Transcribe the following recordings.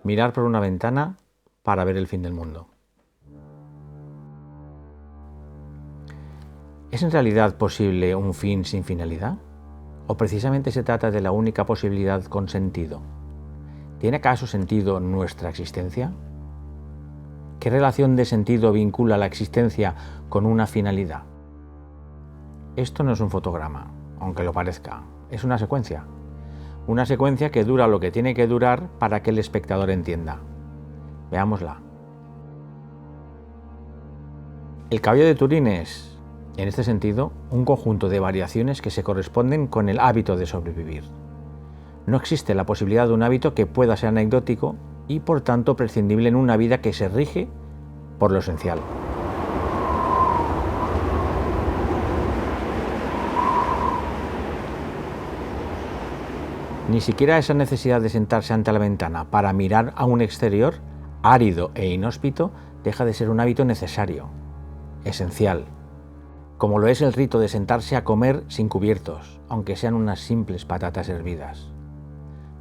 mirar por una ventana para ver el fin del mundo. ¿Es en realidad posible un fin sin finalidad? ¿O precisamente se trata de la única posibilidad con sentido? ¿Tiene acaso sentido nuestra existencia? ¿Qué relación de sentido vincula la existencia con una finalidad? Esto no es un fotograma, aunque lo parezca, es una secuencia. Una secuencia que dura lo que tiene que durar para que el espectador entienda. Veámosla. El caballo de Turín es, en este sentido, un conjunto de variaciones que se corresponden con el hábito de sobrevivir. No existe la posibilidad de un hábito que pueda ser anecdótico y, por tanto, prescindible en una vida que se rige por lo esencial. Ni siquiera esa necesidad de sentarse ante la ventana para mirar a un exterior árido e inhóspito deja de ser un hábito necesario, esencial, como lo es el rito de sentarse a comer sin cubiertos, aunque sean unas simples patatas hervidas.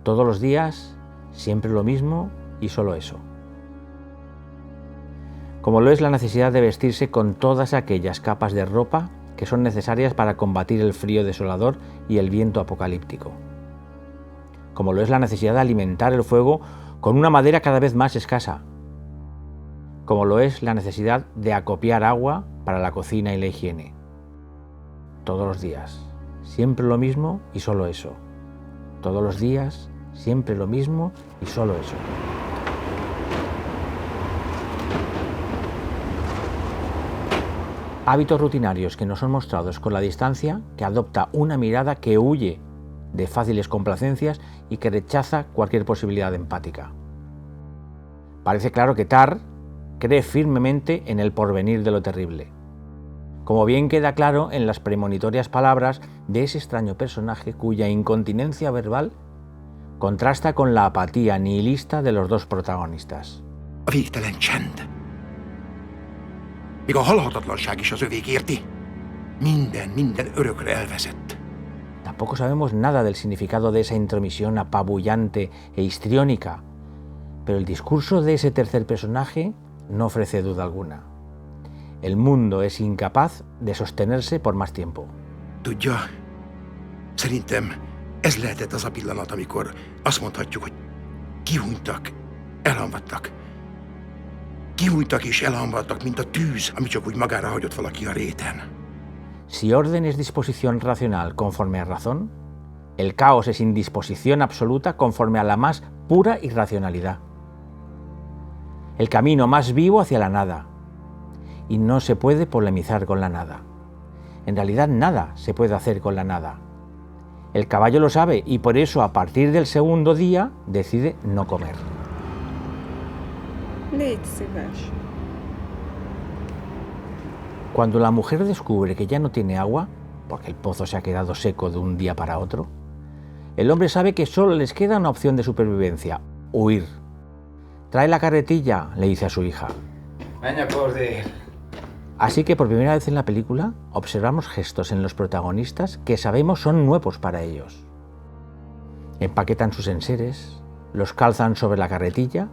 Todos los días, siempre lo mismo y solo eso. Como lo es la necesidad de vestirse con todas aquellas capas de ropa que son necesarias para combatir el frío desolador y el viento apocalíptico. Como lo es la necesidad de alimentar el fuego con una madera cada vez más escasa. Como lo es la necesidad de acopiar agua para la cocina y la higiene. Todos los días, siempre lo mismo y solo eso. Todos los días, siempre lo mismo y solo eso. Hábitos rutinarios que nos son mostrados con la distancia, que adopta una mirada que huye de fáciles complacencias y que rechaza cualquier posibilidad empática. Parece claro que Tar cree firmemente en el porvenir de lo terrible, como bien queda claro en las premonitorias palabras de ese extraño personaje cuya incontinencia verbal contrasta con la apatía nihilista de los dos protagonistas. A végtelen csend. Még a halhatatlanság is az övék érti. Minden örökre elveszett. Tampoco sabemos nada del significado de esa intromisión apabullante e histriónica, pero el discurso de ese tercer personaje no ofrece duda alguna. El mundo es incapaz de sostenerse por más tiempo. Tudja, szerintem ez lehetett az a pillanat, amikor azt mondhatjuk, hogy kihúnytak, elhamvadtak. Kihúnytak és elhamvadtak, mint a tűz, ami csak úgy magára hagyott valaki a réten. Si orden es disposición racional conforme a razón, el caos es indisposición absoluta conforme a la más pura irracionalidad. El camino más vivo hacia la nada. Y no se puede polemizar con la nada. En realidad nada se puede hacer con la nada. El caballo lo sabe y por eso a partir del segundo día decide no comer. Légy szíves. Cuando la mujer descubre que ya no tiene agua, porque el pozo se ha quedado seco de un día para otro, el hombre sabe que solo les queda una opción de supervivencia: huir. Trae la carretilla, le dice a su hija. Venga, por él. Así que por primera vez en la película observamos gestos en los protagonistas que sabemos son nuevos para ellos. Empaquetan sus enseres, los calzan sobre la carretilla,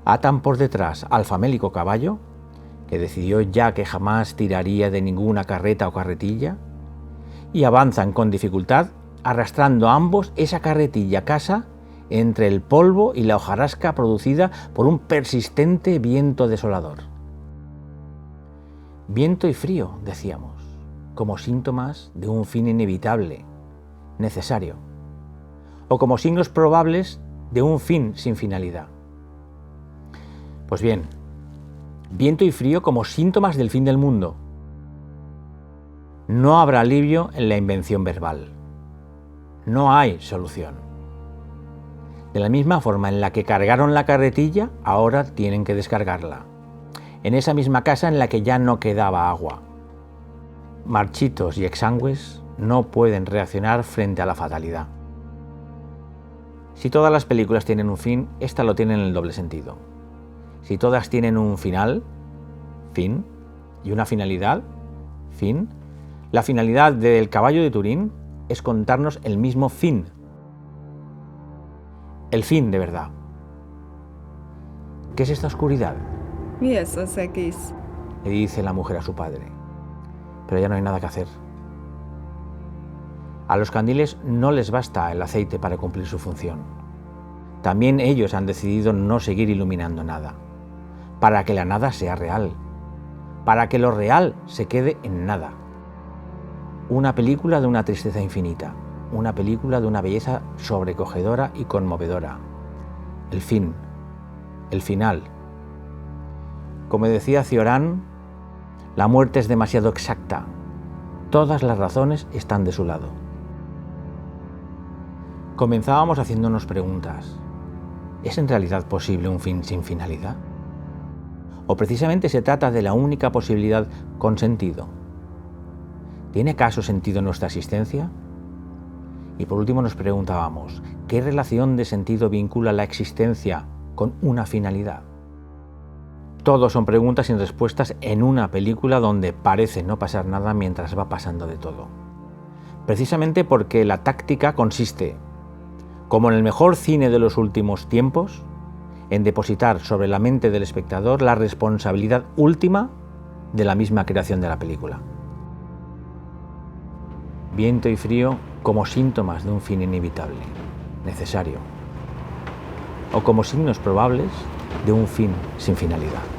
atan por detrás al famélico caballo, que decidió ya que jamás tiraría de ninguna carreta o carretilla, y avanzan con dificultad, arrastrando a ambos esa carretilla a casa entre el polvo y la hojarasca producida por un persistente viento desolador. Viento y frío, decíamos, como síntomas de un fin inevitable, necesario, o como signos probables de un fin sin finalidad. Pues bien, viento y frío como síntomas del fin del mundo. No habrá alivio en la invención verbal. No hay solución. De la misma forma en la que cargaron la carretilla, ahora tienen que descargarla. En esa misma casa en la que ya no quedaba agua. Marchitos y exangües no pueden reaccionar frente a la fatalidad. Si todas las películas tienen un fin, esta lo tiene en el doble sentido. Si todas tienen un final, fin, y una finalidad, fin, la finalidad del caballo de Turín es contarnos el mismo fin. El fin de verdad. ¿Qué es esta oscuridad?, Mi ez az egész? le dice la mujer a su padre. Pero ya no hay nada que hacer. A los candiles no les basta el aceite para cumplir su función. También ellos han decidido no seguir iluminando nada, para que la nada sea real, para que lo real se quede en nada. Una película de una tristeza infinita, una película de una belleza sobrecogedora y conmovedora. El fin, el final. Como decía Cioran, la muerte es demasiado exacta. Todas las razones están de su lado. Comenzábamos haciéndonos preguntas. ¿Es en realidad posible un fin sin finalidad? ¿O precisamente se trata de la única posibilidad con sentido? ¿Tiene acaso sentido nuestra existencia? Y por último nos preguntábamos, ¿qué relación de sentido vincula la existencia con una finalidad? Todo son preguntas sin respuestas en una película donde parece no pasar nada mientras va pasando de todo. Precisamente porque la táctica consiste, como en el mejor cine de los últimos tiempos, en depositar sobre la mente del espectador la responsabilidad última de la misma creación de la película. Viento y frío como síntomas de un fin inevitable, necesario, o como signos probables de un fin sin finalidad.